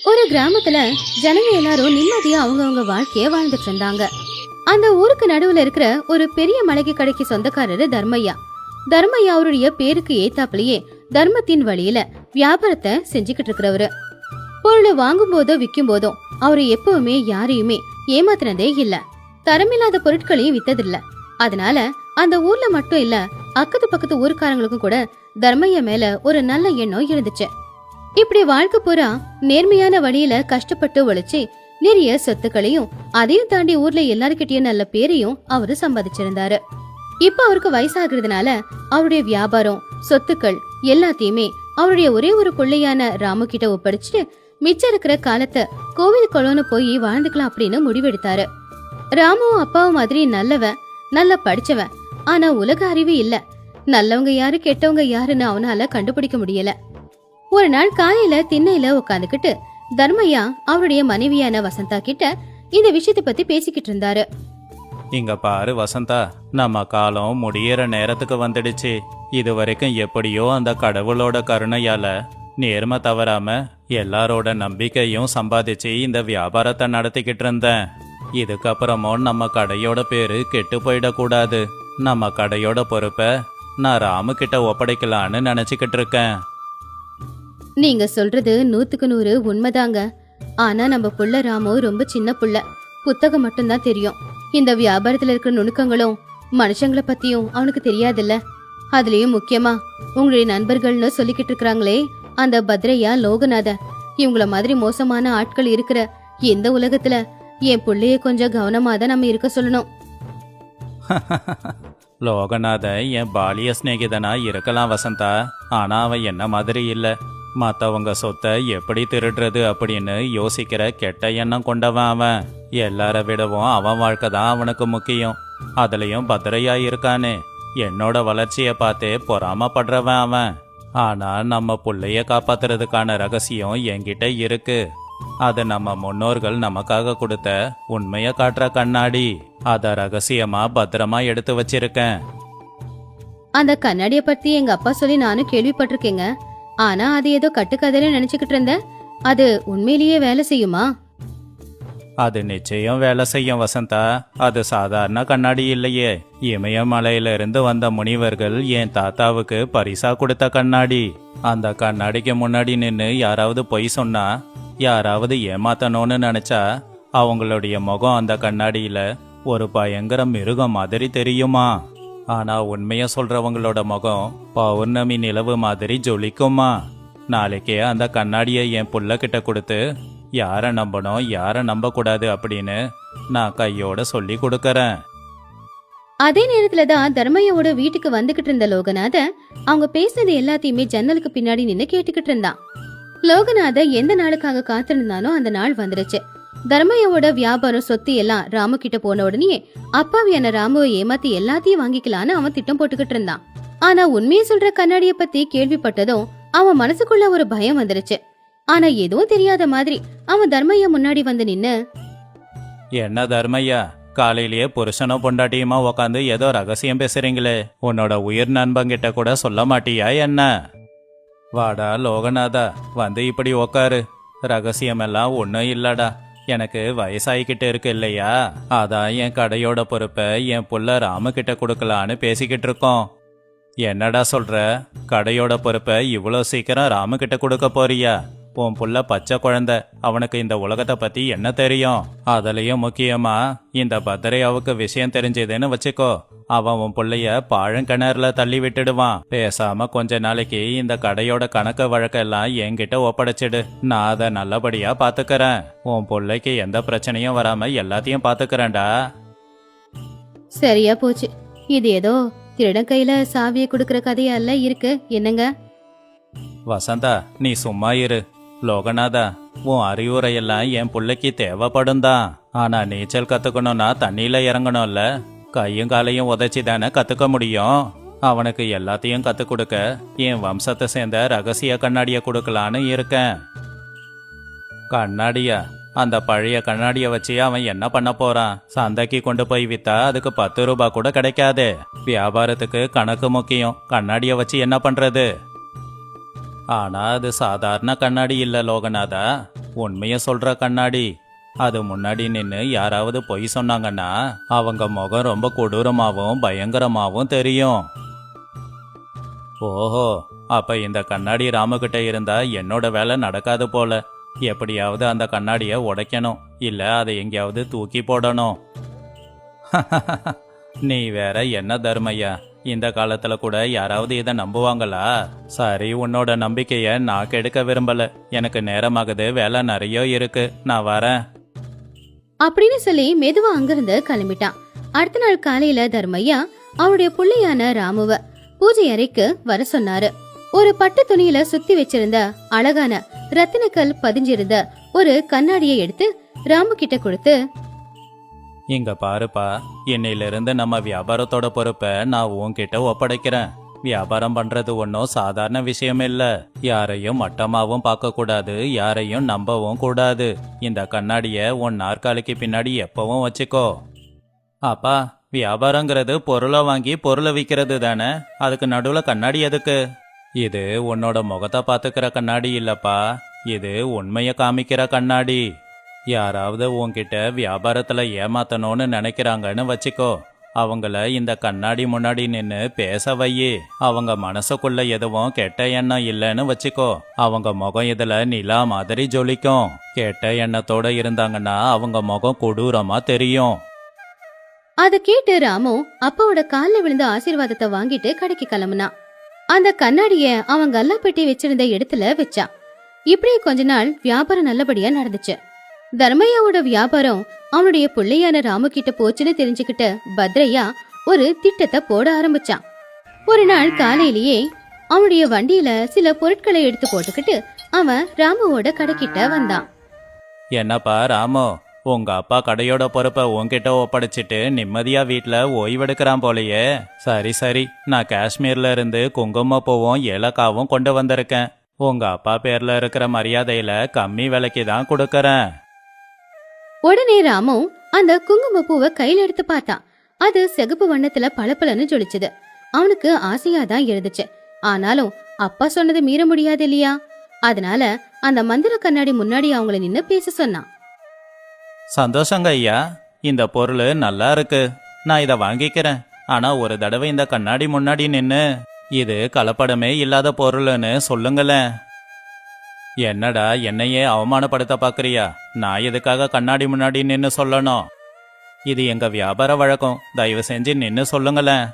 ஒரு கிராமத்துல ஜனங்க எல்லாரும் நிம்மதியா அவங்கவங்க வாழ்க்கைய வாழ்ந்துட்டு இருந்தாங்க. அந்த ஊருக்கு நடுவுல இருக்கிற ஒரு பெரிய மளிகை கடைக்கு சொந்தக்காரரு தர்மையா. தர்மையா அவருடைய பேருக்கு ஏத்தாப்புலயே தர்மத்தின் வழியில வியாபாரத்தை செஞ்சுக்கிட்டு இருக்கிறவரு. பொருள் வாங்கும் போதோ விற்கும் போதோ அவரு எப்பவுமே யாரையுமே ஏமாத்தினதே இல்ல. தரமில்லாத பொருட்களையும் வித்ததில்ல. அதனால அந்த ஊர்ல மட்டும் இல்ல, அக்கத்து பக்கத்து ஊருக்காரங்களுக்கும் கூட தர்மையா மேல ஒரு நல்ல எண்ணம் இருந்துச்சு. இப்படி வாழ்க்கை பூரா நேர்மையான வழியில கஷ்டப்பட்டு உழைச்சி நிறைய சொத்துக்களையும் அதையும் தாண்டி ஊர்ல எல்லாருக்கிட்டையும் நல்ல பேரையும் அவரு சம்பாதிச்சிருந்தாரு. இப்ப அவருக்கு வயசாகிறதுனால அவருடைய வியாபாரம் சொத்துக்கள் எல்லாத்தையுமே அவருடைய ஒரே ஒரு பிள்ளையான ராமு கிட்ட ஒப்படைச்சிட்டு மிச்சம் இருக்கிற காலத்தை கோவில் குளம்னு போய் வாழ்ந்துக்கலாம் அப்படின்னு முடிவெடுத்தாரு. ராமுவும் அப்பாவும் மாதிரி நல்லவன், நல்லா படிச்சவன், ஆனா உலக அறிவு இல்ல. நல்லவங்க யாரு கெட்டவங்க யாருன்னு அவனால கண்டுபிடிக்க முடியல. ஒரு நாள் காலையில திண்ணையில உட்காந்துக்கிட்டு தர்மையா அவருடைய மனைவியான வசந்தா கிட்ட இந்த விஷயத்தை பத்தி பேசிக்கிட்டு இருந்தாரு. இங்க பாரு வசந்தா, நம்ம காலம் முடியற நேரத்துக்கு வந்துடுச்சு. இது வரைக்கும் எப்படியோ அந்த கடவுளோட கருணையால நேர்மை தவறாம எல்லாரோட நம்பிக்கையும் சம்பாதிச்சு இந்த வியாபாரத்தை நடத்திக்கிட்டு இருந்தேன். இதுக்கப்புறமும் நம்ம கடையோட பேரு கெட்டு போயிடக்கூடாது. நம்ம கடையோட பொறுப்பை நான் ராமு கிட்ட ஒப்படைக்கலான்னு நினைச்சுக்கிட்டு இருக்கேன். நீங்க சொல்றது 100% உண்மைதாங்க. ஆனா நம்ம புள்ள ராமு ரொம்ப சின்ன புள்ள, புத்தகம் மட்டும்தான் தெரியும். இந்த வியாபாரத்துல இருக்கிற நுணுக்கங்களும் மனுஷங்களை பத்தியும் அவனுக்கு தெரியாதுல்ல. அதுலயும் முக்கியமா உங்களுடைய நண்பர்கள்னு சொல்லிக்கிட்டு இருக்கிறாங்களே அந்த பத்ரையா லோகநாத, இவங்கள மாதிரி மோசமான ஆட்கள் இருக்கிற எந்த உலகத்துல என் புள்ளைய கொஞ்சம் கவனமா தான் நம்ம இருக்க சொல்லணும். லோகநாத என் பாலிய சிநேகிதனா இருக்கலாம் வசந்தா, ஆனா அவன் என்ன மாதிரி இல்ல. மற்றவங்க சொத்தை எப்படி திருடுறது அப்படின்னு யோசிக்கிற கெட்ட எண்ணம் கொண்டவன் அவன். எல்லார விடவும் அவன் வாழ்க்கை தான் அவனுக்கு முக்கியம். அதுலயும் பத்திரையா இருக்கானே, என்னோட வளர்ச்சியை பார்த்தே பொறாமப்படுறவன் அவன். ஆனா நம்ம புள்ளைய காப்பாத்துறதுக்கான ரகசியம் என்கிட்ட இருக்கு. அது நம்ம முன்னோர்கள் நமக்காக கொடுத்த உண்மைய காட்டுற கண்ணாடி. அத ரகசியமா பத்திரமா எடுத்து வச்சிருக்கேன். அந்த கண்ணாடிய பத்தி எங்க அப்பா சொல்லி நானும் கேள்விப்பட்டிருக்கேங்க. ஆனா அது ஏதோ கட்டுக்கதையில நினைச்சுக்கிட்டு இருந்தேன். அது உண்மையிலேயே வேலை செய்யுமா? அது நிச்சயம் வேலை செய்யும் வசந்தா. அது சாதாரண கண்ணாடி இல்லையே. இமயமலையில இருந்து வந்த முனிவர்கள் என் தாத்தாவுக்கு பரிசா கொடுத்த கண்ணாடி. அந்த கண்ணாடிக்கு முன்னாடி நின்னு யாராவது பொய் சொன்னா, யாராவது ஏமாத்தணும்னு நினைச்சா அவங்களுடைய முகம் அந்த கண்ணாடியில ஒரு பயங்கர மிருகம் மாதிரி தெரியுமா. ஆனா உண்மைய சொல்றவங்களோட முகம் பௌர்ணமி நிலவு மாதிரி ஜொலிக்குமா. நாளைக்கே அந்த கண்ணாடியை என் புள்ள கிட்ட கொடுத்து யாரை நம்பணும் யாரை நம்ப கூடாது அப்படின்னு நான் கையோட சொல்லி கொடுக்கறேன். அதே நேரத்துலதான் தர்மையோட வீட்டுக்கு வந்துகிட்டு இருந்த லோகநாத அவங்க பேசினது எல்லாத்தையுமே ஜன்னலுக்கு பின்னாடி நின்னு கேட்டுக்கிட்டு இருந்தான். லோகநாத எந்த நாளுக்காக காத்திருந்தானோ அந்த நாள் வந்துருச்சு. தர்மையோட வியாபாரம் சொத்து எல்லாம் ராமு கிட்ட போன உடனே அப்பாவியான ராமுவை ஏமாத்தி எல்லாத்தையும் வாங்கிக்கலான்னு அவன் திட்டம் போட்டுக்கிட்டு இருந்தான். ஆனா உண்மையை சொல்ற கண்ணாடிய பத்தி கேள்விப்பட்டதும் அவன் மனசுக்குள்ள ஒரு பயம் வந்துருச்சு. ஆனா எதுவும் தெரியாத மாதிரி அவன் தர்மையா முன்னாடி வந்து நின்னு, என்ன தர்மையா, காலையிலேயே புருஷனோ பொண்டாட்டியுமா உக்காந்து ஏதோ ரகசியம் பேசுறீங்களே, உன்னோட உயிர் நண்பங்கிட்ட கூட சொல்ல மாட்டியா என்ன? வாடா லோகநாதா, வந்து இப்படி உக்காரு. ரகசியம் எல்லாம் ஒன்னும் இல்லடா. எனக்கு வயசாயிக்கிட்டு இருக்கு இல்லையா, அதான் என் கடையோட பொறுப்பை என் புள்ள ராமு கிட்ட கொடுக்கலான்னு பேசிக்கிட்டு இருக்கோம். என்னடா சொல்ற? கடையோட பொறுப்பை இவ்வளோ சீக்கிரம் ராமு கிட்ட கொடுக்க போறியா? உன் புள்ள பச்சை குழந்தை, அவனுக்கு இந்த உலகத்தை பத்தி என்ன தெரியும்? அதுலயும் முக்கியமா இந்த பத்ரையாவுக்கு விஷயம் தெரிஞ்சதுன்னு வச்சுக்கோ, அவன் உன் புள்ளைய பாழங்கிணறுல தள்ளி விட்டுடுவான். பேசாம கொஞ்ச நாளைக்கு இந்த கடையோட கணக்கு வழக்கெல்லாம் என்கிட்ட ஒப்படைச்சிடு. நான் அதை நல்லபடியா பாத்துக்கறேன். உன் புள்ளைக்கு எந்த பிரச்சனையும் வராம எல்லாத்தையும் பாத்துக்கறேன்டா. சரியா போச்சு. இது ஏதோ திருடன் கையில சாவியை கொடுக்கற கதையல்ல இருக்கு, என்னங்க? வசந்தா, நீ சும்மா இரு. லோகநாதா, உன் அறிவுரையெல்லாம் என் புள்ளைக்கு தேவைப்படும் தான். ஆனா நீச்சல் கத்துக்கணும்னா தண்ணியில இறங்கணும்ல. கையும் காலையும் உதைச்சி தானே கத்துக்க முடியும். அவனுக்கு எல்லாத்தையும் கத்து கொடுக்க என் வம்சத்தை சேர்ந்த ரகசிய கண்ணாடிய கொடுக்கலான்னு இருக்கேன். கண்ணாடியா? அந்த பழைய கண்ணாடிய வச்சு அவன் என்ன பண்ண போறான்? சந்தைக்கு கொண்டு போய் வித்தா அதுக்கு 10 ரூபாய் கூட கிடைக்காது. வியாபாரத்துக்கு கணக்கு முக்கியம். கண்ணாடிய வச்சு என்ன பண்றது? ஆனா அது சாதாரண கண்ணாடி இல்ல லோகநாதா. உண்மைய சொல்ற கண்ணாடி. அது முன்னாடி நின்னு யாராவது பொய் சொன்னாங்கன்னா அவங்க முகம் ரொம்ப கொடூரமாவும் பயங்கரமாவும் தெரியும். ஓஹோ, அப்ப இந்த கண்ணாடி ராமுகிட்ட இருந்தா என்னோட வேலை நடக்காது போல. எப்படியாவது அந்த கண்ணாடிய உடைக்கணும், இல்ல அதை எங்கேயாவது தூக்கி போடணும். நீ வேற என்ன தர்மையா, இந்த காலத்துல கூட யாராவது இதை நம்புவாங்களா? சரி, உன்னோட நம்பிக்கைய நான் கெடுக்க விரும்பல. எனக்கு நேரமாகுது, வேலை நிறைய இருக்கு, நான் வரேன் அப்படின்னு சொல்லி மெதுவா அங்கிருந்து கிளம்பிட்டான். அடுத்த நாள் காலையில தர்மையா அவருடைய புள்ளையான ராமுவ பூஜை அறைக்கு வர சொன்னாரு. ஒரு பட்டு துணியில சுத்தி வச்சிருந்த அழகான ரத்தினக்கல் பதிஞ்சிருந்த ஒரு கண்ணாடியை எடுத்து ராமு கிட்ட கொடுத்து, இங்க பாருப்பா, இன்னையிலிருந்து நம்ம வியாபாரத்தோட பொறுப்பை நான் உன்கிட்ட ஒப்படைக்கிறேன். வியாபாரம் பண்றது ஒன்றும் சாதாரண விஷயம் இல்ல. யாரையும் மட்டமாவும் பார்க்க கூடாது, யாரையும் நம்பவும் கூடாது. இந்த கண்ணாடிய உன் நாற்காலிக்கு பின்னாடி எப்பவும் வச்சுக்கோ. அப்பா, வியாபாரங்கிறது பொருளை வாங்கி பொருளை விற்கிறது தானே, அதுக்கு நடுவுல கண்ணாடி எதுக்கு? இது உன்னோட முகத்தை பாத்துக்கிற கண்ணாடி இல்லப்பா, இது உண்மைய காமிக்கிற கண்ணாடி. யாராவது உன்கிட்ட வியாபாரத்துல ஏமாத்தணும்னு நினைக்கிறாங்கன்னு வச்சுக்கோ, அவங்கள இந்த கண்ணாடி முன்னாடி நின்னு பேச வையி. அவங்க மனசுக்குள்ள எதுவும் கெட்ட எண்ணம் இல்லைன்னு வச்சுக்கோ, அவங்க முகம் இதுல நிலா மாதிரி ஜொலிக்கும். கெட்ட எண்ணத்தோட இருந்தாங்கன்னா அவங்க முகம் கொடூரமா தெரியும். அத கேட்டு ராமு அப்பாவோட கால்ல விழுந்த ஆசீர்வாதத்தை வாங்கிட்டு கடைக்கு கிளம்புனான். அந்த கண்ணாடிய அவன் கல்லா பெட்டி வச்சிருந்த இடத்துல வச்சான். இப்படியே கொஞ்ச நாள் வியாபாரம் நல்லபடியா நடந்துச்சு. தர்மையாவோட வியாபாரம் அவனுடைய பிள்ளையான ராமு கிட்ட போச்சுன்னு தெரிஞ்சுக்கிட்ட பத்ரையா ஒரு திட்டத்தை போட ஆரம்பிச்சான். ஒரு நாள் காலையிலேயே அவனுடைய வண்டியில சில பொருட்களை எடுத்து போட்டுக்கிட்டு அவன் ராமுவோட கடைக்கிட்ட வந்தான். என்னப்பா ராமு, உங்க அப்பா கடையோட பொறுப்பை உன்கிட்ட ஒப்படைச்சிட்டு நிம்மதியா வீட்டுல ஓய்வெடுக்கிறான் போலயே. சரி சரி, நான் காஷ்மீர்ல இருந்து குங்குமப்பூவும் ஏலக்காவும் கொண்டு வந்திருக்கேன். உங்க அப்பா பேர்ல இருக்கிற மரியாதையில கம்மி விலைக்கு தான் கொடுக்கறேன். உடனே ராமு அந்த குங்குமப்பூவை கையில எடுத்து பார்த்தான். அது சிகப்பு வண்ணத்துல பளபளன்னு ஜொலிச்சது. அவனுக்கு ஆசையாதான் இருந்துச்சு. ஆனாலும் அப்பா சொன்னது மீற முடியாது இல்லையா? அதனால அந்த மந்திர கண்ணாடி முன்னாடி அவங்கள நின்னு பேச சொன்னான். சந்தோஷங்க ஐயா, இந்த பொருள் நல்லா இருக்கு, நான் இதை வாங்கிக்கிறேன். ஆனா ஒரு தடவை இந்த கண்ணாடி முன்னாடி நின்னு இது கலப்படமே இல்லாத பொருள்னு சொல்லுங்களேன். என்னடா, என்னையே அவமானப்படுத்த பாக்குறியா? நான் எதுக்காக கண்ணாடி முன்னாடி நின்னு சொல்லணும்? இது எங்க வியாபார வழக்கம், தயவு செஞ்சு நின்னு சொல்லுங்களேன்.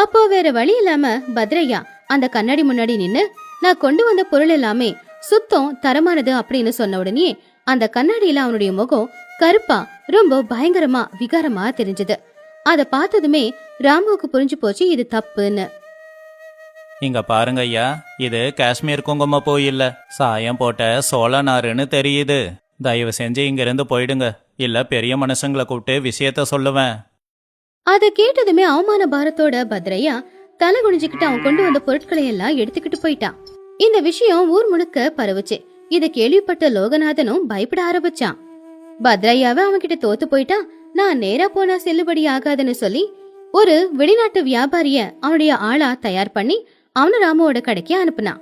அப்போ வேற வழி இல்லாம பத்ரையா அந்த கண்ணாடி முன்னாடி நின்னு, நான் கொண்டு வந்த பொருள் எல்லாமே சுத்தம் தரமானது அப்படின்னு சொன்ன உடனே அந்த கண்ணாடியில அவனுடைய முகம் கருப்பா ரொம்ப பயங்கரமா விகாரமா தெரிஞ்சது. அத பார்த்ததுமே ராமுவுக்கு புரிஞ்சு போச்சு இது தப்புன்னு. இங்க பாருங்க ஐயா, இது காஷ்மீர் குங்குமப்பூ இல்ல, சாயம் போட்ட சோள நாருன்னு தெரியுது. தயவு செஞ்சு இங்க இருந்து போயிடுங்க, இல்ல பெரிய மனுஷங்களை கூப்பிட்டு விஷயத்த சொல்லுவேன். அத கேட்டதுமே அவமான பாரத்தோட பத்ரையா தலை குனிஞ்சுக்கிட்டு அவன் கொண்டு வந்த பொருட்களை எல்லாம் எடுத்துக்கிட்டு போயிட்டான். இந்த விஷயம் ஊர் முழுக்க பரவுச்சு. இத கேள்விப்பட்ட லோகநாதனும் பயப்பட ஆரம்பிச்சான். பத்ரையாவை அவன்கிட்ட தோத்து போயிட்டான், நான் நேரா போனா செல்லுபடி ஆகாதுன்னு சொல்லி ஒரு வெளிநாட்டு வியாபாரிய அவனுடைய ஆளா தயார் பண்ணி அவனு ராமுவோட கடைக்கு அனுப்புனான்.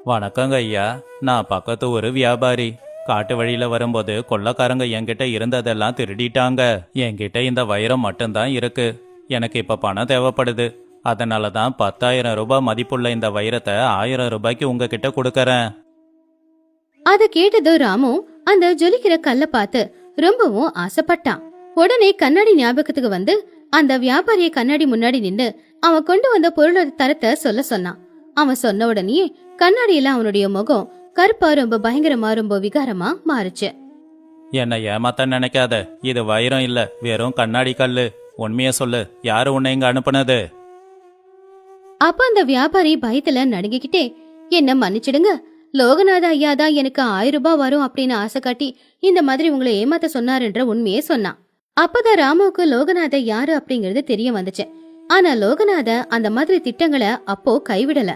வணக்கங்க ஐயா, நான் பக்கத்து ஒரு வியாபாரி. காட்டு வழியில வரும்போது கொள்ளக்காரங்க என்கிட்ட இருந்ததெல்லாம் திருடிட்டாங்க. என்கிட்ட இந்த வைரம் மட்டும்தான் இருக்கு. எனக்கு இப்ப பணம் தேவைப்படுது. அதனாலதான் 10,000 ரூபாய் மதிப்புள்ள இந்த வைரத்தை 1000 ரூபாய்க்கு உங்ககிட்ட கொடுக்கறேன். அத கேட்டது ராமு அந்த ஜொலிக்கிற கல்ல பார்த்து ரொம்பவும் ஆசைப்பட்டான். உடனே கண்ணாடி ஞாபகத்துக்கு வந்து அந்த வியாபாரிய கண்ணாடி முன்னாடி நின்று அவன் கொண்டு வந்த பொருளோட தரத்தை சொல்ல சொன்னான். அவன் சொன்ன உடனே கண்ணாடியில அவனுடைய முகம் கருப்பா ரொம்ப பயங்கரமா ரொம்ப விகாரமா மாறுச்சு. என்ன ஏமாத்த நினைக்காத, இது வைரம் இல்ல, வெறும் கண்ணாடி கல்லு. உண்மைய சொல்லு, யாரு உன்னை இங்க அனுப்புனது? அப்ப அந்த வியாபாரி பயத்துல நடுங்கிக்கிட்டே, என்ன மன்னிச்சிடுங்க, லோகநாத ஐயா தான் எனக்கு 1000 ரூபாய் வரும் அப்படின்னு ஆசை காட்டி இந்த மாதிரி உங்களை ஏமாத்த சொன்னாருன்ற உண்மையே சொன்னான். அப்பதான் ராமுவுக்கு லோகநாத யாரு அப்படிங்கறது தெரிய வந்துச்சு. ஆனா லோகநாத அந்த மாதிரி திட்டங்களை அப்போ கைவிடல.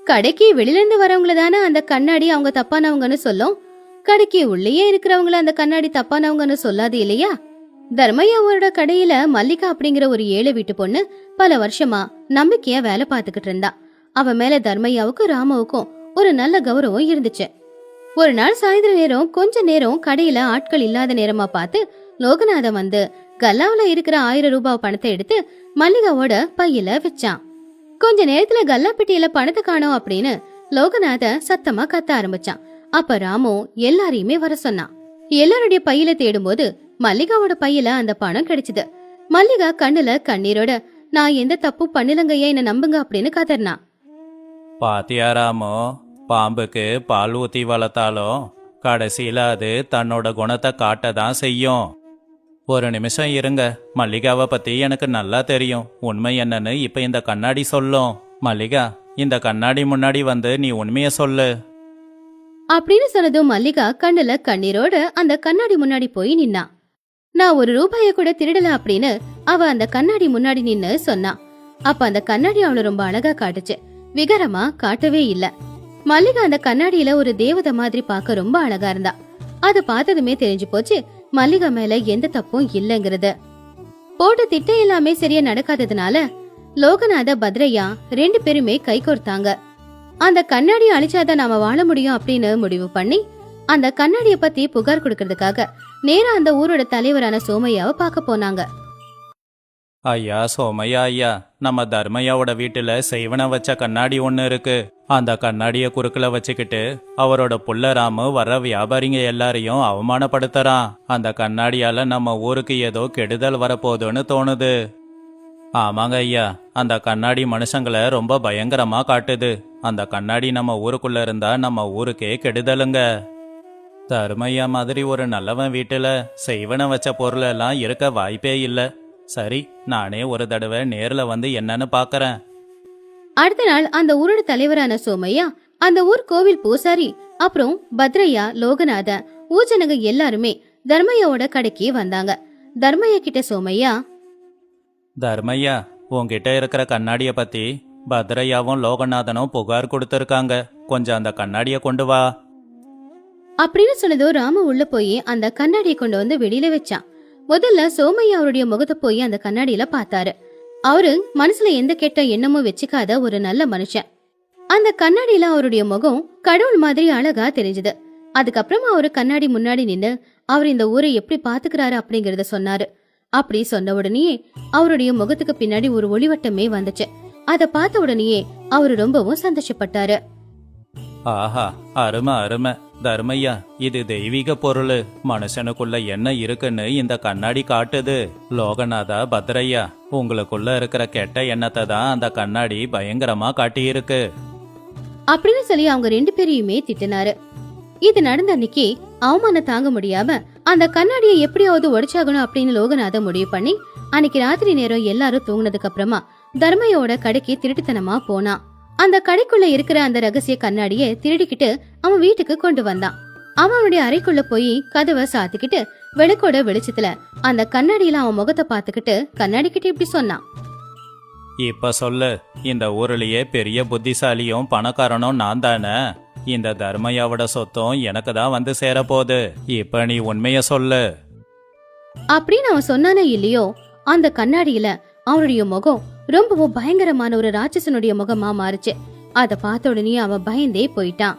கடைக்கு வெளியில இருந்து வரவங்கள தானே அந்த கண்ணாடி அவங்க தப்பானவங்கன்னு சொல்லும், கடைக்கு உள்ளேயே இருக்கிறவங்கள அந்த கண்ணாடி தப்பானவங்கன்னு சொல்லாது இல்லையா? தர்மையாவோட கடையில மல்லிகா அப்படிங்கிற ஒரு ஏழை வீட்டு பொண்ணு பல வருஷமா நம்பிக்கையா வேலை பார்த்துக்கிட்டு இருந்தா. அவ மேல தர்மையாவுக்கும் ராமுவுக்கும் ஒரு நல்ல கௌரவம் இருந்துச்சு. ஒரு நாள் சாயந்தர நேரம் கொஞ்ச நேரம் கடையில ஆட்கள் இல்லாத நேரமா பார்த்து லோகநாதன் வந்து கல்லாவுல இருக்கிற 1000 ரூபாய் பணத்தை எடுத்து மல்லிகாவோட பையில வச்சான். கொஞ்ச நேரத்துல கல்லா பெட்டியில பணத்தை காணோம் அப்படின்னு லோகநாத சத்தமா கத்த ஆரம்பிச்சான். அப்ப ராமு எல்லாரையுமே வர சொன்னான். எல்லாருடைய பையில தேடும்போது மல்லிகாவோட பையில அந்த பணம் கிடைச்சது. மல்லிகா கண்ணுல கண்ணீரோட நான் எந்த தப்பு பண்ணலங்கய்யா, என்ன நம்புங்க அப்படின்னு கதறினா. பாத்தியா ராமு, பாம்புக்கு பால் ஊத்தி வளர்த்தாலும் கடைசியில அது தன்னோட குணத்தை காட்டதான் செய்யும். ஒரு நிமிஷம் இருங்க, மல்லிகாவை பத்தி எனக்கு நல்லா தெரியும். உண்மை என்னன்னு இப்ப இந்த கண்ணாடி சொல்லும். மல்லிகா, இந்த கண்ணாடி முன்னாடி வந்து நீ உண்மைய சொல்லு அப்படின்னு சொன்னதும் மல்லிகா கண்ணுல கண்ணீரோட அந்த கண்ணாடி முன்னாடி போய் நின்னா. நான் 1 ரூபாய கூட திருடல அப்படின்னு அவ அந்த கண்ணாடி முன்னாடி நின்னு சொன்னா. அப்ப அந்த கண்ணாடி அவள ரொம்ப அழகா காட்டுச்சு, விகாரமா காட்டவே இல்ல. மல்லிகா அந்த கண்ணாடியில ஒரு தேவதை மாதிரி பார்க்க ரொம்ப அழகா இருந்தா. அத பார்த்ததுமே தெரிஞ்சு போச்சு மல்லிகா மேல எந்த தப்பும் இல்லங்கிறது. போட்ட திட்டம் எல்லாமே சரியா நடக்காததுனால லோகநாத பத்ரையா 2 பேருமே கை கோர்த்தாங்க. அந்த கண்ணாடியை அழிச்சாதான் நாம வாழ முடியும் அப்படின்னு முடிவு பண்ணி அந்த கண்ணாடிய பத்தி புகார் கொடுக்கறதுக்காக நேரா அந்த ஊரோட தலைவரான சோமையாவை பார்க்க போனாங்க. ஐயா சோமையா ஐயா, நம்ம தர்மையாவோட வீட்டுல செய்வன வச்ச கண்ணாடி ஒண்ணு இருக்கு. அந்த கண்ணாடிய குறுக்குல வச்சுக்கிட்டு அவரோட புள்ள ராமு வர்ற வியாபாரிங்க எல்லாரையும் அவமானப்படுத்துறான். அந்த கண்ணாடியால நம்ம ஊருக்கு ஏதோ கெடுதல் வரப்போகுதுன்னு தோணுது. ஆமாங்க ஐயா, அந்த கண்ணாடி மனுஷங்களை ரொம்ப பயங்கரமா காட்டுது. அந்த கண்ணாடி நம்ம ஊருக்குள்ள இருந்தா நம்ம ஊருக்கே கெடுதலுங்க. தர்மையா மாதிரி ஒரு நல்லவன் வீட்டுல செய்வன வச்ச பொருள் எல்லாம் இருக்க வாய்ப்பே இல்ல. சரி, நானே ஒரு தடவை நேர்ல வந்து என்னன்னு பாக்கறேன். அடுத்த நாள் அந்த ஊரோட தலைவரான சோமையா, அந்த ஊர் கோவில் பூசாரி, அப்புறம் பத்ரையா, லோகநாத, ஊஜனங்க எல்லாருமே தர்மையாவோட கடைக்கு வந்தாங்க. தர்மையா கிட்ட சோமையா, தர்மையா, உன்கிட்ட இருக்கிற கண்ணாடிய பத்தி பத்ரையாவும் லோகநாதனும் புகார் கொடுத்திருக்காங்க. கொஞ்சம் அந்த கண்ணாடிய கொண்டு வா அப்படின்னு சொன்னதோ ராம உள்ள போய் அந்த கண்ணாடியை கொண்டு வந்து வெளியில வச்சான். முதல்ல சோமையா அவருடைய முகத்தை போய் அந்த கண்ணாடியில பார்த்தாரு. அவரு மனசுல எந்த கெட்ட எண்ணமும் வச்சுக்காத ஒரு நல்ல மனுஷன். அந்த கண்ணாடியில அவருடைய முகம் கடவுள் மாதிரி அழகா தெரிஞ்சது. அதுக்கப்புறமா அவரு கண்ணாடி முன்னாடி நின்னு அவர் இந்த ஊரை எப்படி பாத்துக்கிறாரு அப்படிங்கறத சொன்னாரு. அப்படி சொன்ன உடனேயே அவருடைய முகத்துக்கு பின்னாடி ஒரு ஒளிவட்டமே வந்துச்சு. அத பார்த்த உடனேயே அவரு ரொம்பவும் சந்தோஷப்பட்டாரு. ஆஹா, அருமை அருமை. தர்மையா, இது தெய்வீக பொருள். மனுஷனுக்குள்ள என்ன இருக்குன்னு இந்த கண்ணாடி காட்டுது. லோகநாதா, பத்ரையா, உங்களுக்குள்ள இருக்கிற கெட்ட எண்ணத்தை தான் அந்த கண்ணாடி பயங்கரமா காட்டியிருக்கு அப்படின்னு சொல்லி அவங்க 2 பேரையுமே திட்டினாரு. இது நடந்த அன்னைக்கு அவமானம் தாங்க முடியாம அந்த கண்ணாடியை எப்படியாவது உடைச்சாகணும் அப்படின்னு லோகநாத முடிவு பண்ணி அன்னைக்கு ராத்திரி நேரம் எல்லாரும் தூங்குனதுக்கு அப்புறமா தர்மையோட கடைக்கு திருட்டுத்தனமா போனான். அந்த கடைக்குள்ள இருக்கிற அந்த ரகசிய கண்ணாடியை திருடிக்கிட்டு அவன் வீட்டுக்கு கொண்டு வந்தான். அவனுடைய அறைக்குள்ள போய் கதவை சாத்திக்கிட்டு விளக்கோட வெளிச்சத்துல அந்த கண்ணாடியில அவன் முகத்தை பாத்துக்கிட்டு கண்ணாடி கிட்ட இப்படி சொன்னான். இப்ப சொல்லு, இந்த ஊர்லயே பெரிய புத்திசாலியும் பணக்காரனும் நான் தானே. இந்த தர்மையாவோட சொத்தும் எனக்கு தான் வந்து சேரப்போகுது. இப்ப நீ உண்மைய சொல்லு அப்படின்னு அவன் சொன்னானே இல்லையோ, அந்த கண்ணாடியில அவனுடைய முகம் ரொம்பவும் பயங்கரமான ஒரு ராட்சசனுடைய முகமா மாறுச்சு. அத பார்த்த உடனே அவன் பயந்தே போயிட்டான்.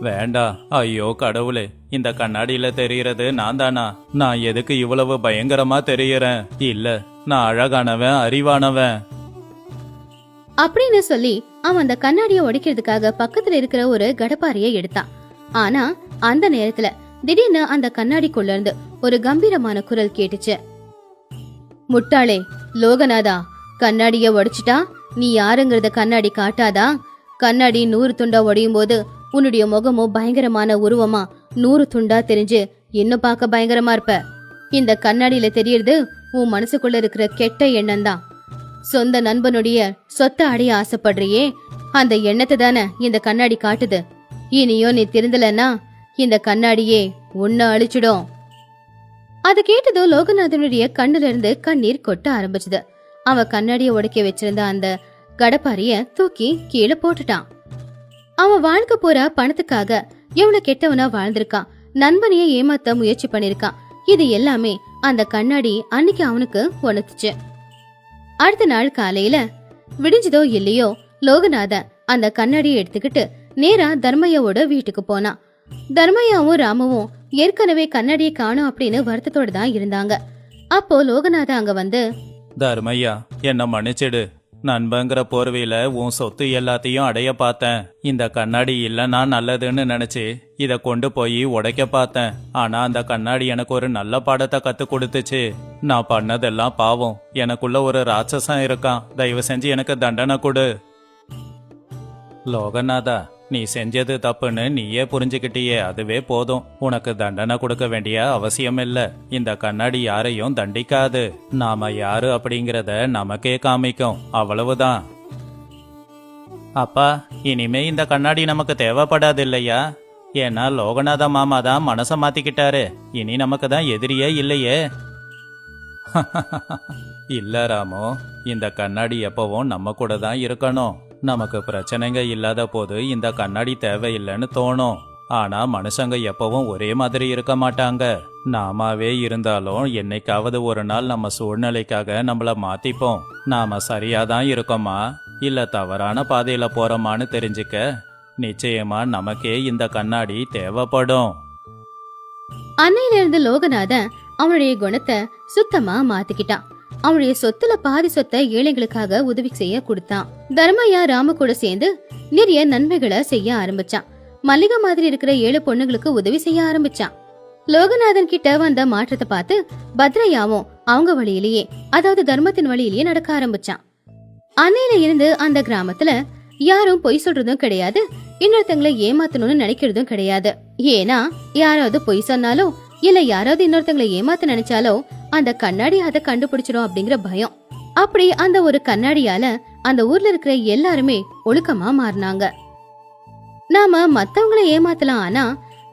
வேண்டாம், ஐயோ கடவுளே, இந்த கண்ணாடியில தெரியறது நான் தானா? நான் எதுக்கு இவ்வளவு பயங்கரமா தெரியறேன்? இல்ல, நான் அழகானவன், அறிவானவன் அப்படின்னு சொல்லி அவன் அந்த கண்ணாடியை உடைக்கிறதுக்காக பக்கத்துல இருக்கிற ஒரு கடப்பாரிய எடுத்தான். ஆனா அந்த நேரத்துல திடீர்னு அந்த கண்ணாடிக்குள்ள இருந்து ஒரு கம்பீரமான குரல் கேட்டுச்சு. முட்டாளே லோகநாதா, கண்ணாடிய உடைச்சிட்டா நீ யாருங்கிறத கண்ணாடி காட்டாதா? கண்ணாடி 100 துண்டா உடையும் போது உன்னுடைய முகமும் பயங்கரமான உருவமா 100 துண்டா தெரிஞ்சு இன்னும் பார்க்க பயங்கரமா இருப்ப. இந்த கண்ணாடியில தெரியறது உன் மனசுக்குள்ள இருக்கிற கெட்ட எண்ணம் தான். சொந்த நண்பனுடைய சொத்தை அடைய ஆசைப்படுறியே, அந்த எண்ணத்தை தானே இந்த கண்ணாடி காட்டுது. இனியும் நீ திருந்தலன்னா இந்த கண்ணாடியே உன்னை அழிச்சிடும். அது கேட்டதோ லோகநாதனுடைய கண்ணுல இருந்து கண்ணீர் கொட்ட ஆரம்பிச்சது. அவன் கண்ணாடிய உடைக்க வச்சிருந்த அந்த கடப்பாரிய தூக்கி கீழே போட்டுட்டான். அவன் வாழ்க்கை போற பணத்துக்காக எவ்வளவு கெட்டவனா வாழ்ந்திருக்கான், நண்பனையே ஏமாத்த முயற்சி பண்ணிருக்கான். இது எல்லாமே அந்த கண்ணாடி அன்னைக்கு அவனுக்கு உணர்த்துச்சு. அடுத்த நாள் காலையில விடிஞ்சதோ இல்லையோ லோகநாதன் அந்த கண்ணாடியை எடுத்துக்கிட்டு நேரா தர்மையாவோட வீட்டுக்கு போனான். தர்மையாவும் ராமுவும் ஏற்கனவே கண்ணாடியை காணோம் அப்படின்னு வருத்தத்தோட தான் இருந்தாங்க. அப்போ லோகநாதா அங்க வந்து, தர்மையா, என்ன மன்னிச்சிடு. நண்பங்கிற போர்வையில உன் சொத்து எல்லாத்தையும் அடைய பார்த்தேன். இந்த கண்ணாடி இல்லைன்னா நல்லதுன்னு நினைச்சு இத கொண்டு போய் உடைக்க பார்த்தேன். ஆனா அந்த கண்ணாடி எனக்கு ஒரு நல்ல பாடத்தை கத்து கொடுத்துச்சு. நான் பண்ணதெல்லாம் பாவம். எனக்குள்ள ஒரு ராட்சசன் இருக்கான். தயவு செஞ்சு எனக்கு தண்டனை கொடு. லோகநாதா, நீ செஞ்சது தப்புன்னு நீயே புரிஞ்சுக்கிட்டியே, அதுவே போதும். உனக்கு தண்டனை கொடுக்க வேண்டிய அவசியம் இல்ல. இந்த கண்ணாடி யாரையும் தண்டிக்காது. நாம யாரு அப்படிங்கறத நமக்கே காமிக்கும், அவ்வளவுதான். அப்பா, இனிமே இந்த கண்ணாடி நமக்கு தேவைப்படாது இல்லையா? ஏன்னா லோகநாத மாமா தான் மனச மாத்திக்கிட்டாரு. இனி நமக்கு தான் எதிரியே இல்லையே. இல்ல ராமு, இந்த கண்ணாடி எப்பவும் நம்ம கூட தான் இருக்கணும். நமக்கு பிரச்சனைங்க இல்லாத போது இந்த கண்ணாடி தேவையில்லைன்னு தோணும். ஆனா மனுஷங்க எப்பவும் ஒரே மாதிரி இருக்க மாட்டாங்க. நாமாவே இருந்தாலும் என்னைக்காவது ஒரு நாள் நம்ம சூழ்நிலைக்காக நம்மள மாத்திப்போம். நாம சரியாதான் இருக்கோமா இல்ல தவறான பாதையில போறோமான்னு தெரிஞ்சுக்க நிச்சயமா நமக்கே இந்த கண்ணாடி தேவைப்படும். அன்னையில இருந்து லோகநாதன் அவனுடைய குணத்தை சுத்தமா மாத்திக்கிட்டான். அவனுடைய சொத்துல பாதி சொத்தை ஏழைகளுக்காக உதவி செய்ய கொடுத்தான். தர்மையா ராமு கூட சேர்ந்து நிறைய நன்மைகளை செய்ய ஆரம்பிச்சான். மல்லிகை மாதிரி இருக்கிற 7 பொண்ணுங்களுக்கு உதவி செய்ய ஆரம்பிச்சான். லோகநாதன் கிட்ட வந்த மாற்றத்தை பார்த்து பத்ரையாவும் அவங்க வழியிலேயே, அதாவது தர்மத்தின் வழியிலேயே நடக்க ஆரம்பிச்சான். அன்னையில இருந்து அந்த கிராமத்துல யாரும் பொய் சொல்றதும் கிடையாது, இன்னொருத்தங்களை ஏமாத்தணும்னு நினைக்கிறதும் கிடையாது. ஏன்னா யாராவது பொய் சொன்னாலும் இல்ல யாராவது இன்னொருத்தங்களை ஏமாத்த நினைச்சாலோ அந்த கண்ணாடி அதை கண்டுபிடிச்சிடும் அப்படிங்கிற பயம். அப்படி அந்த ஒரு கண்ணாடியால அந்த ஊர்ல இருக்கிற எல்லாருமே ஒழுக்கமா மாறினாங்க. நாம மத்தவங்களை ஏமாத்தலாம், ஆனா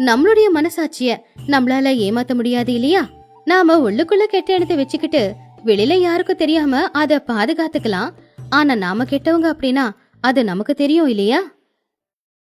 நம்மளுடைய மனசாட்சிய நம்மளால ஏமாத்த முடியாது இல்லையா? நாம உள்ளுக்குள்ள கெட்ட எண்ணத்தை வச்சுக்கிட்டு வெளியில யாருக்கும் தெரியாம அத பாதுகாத்துக்கலாம். ஆனா நாம கெட்டவங்க அப்படின்னா அது நமக்கு தெரியும் இல்லையா?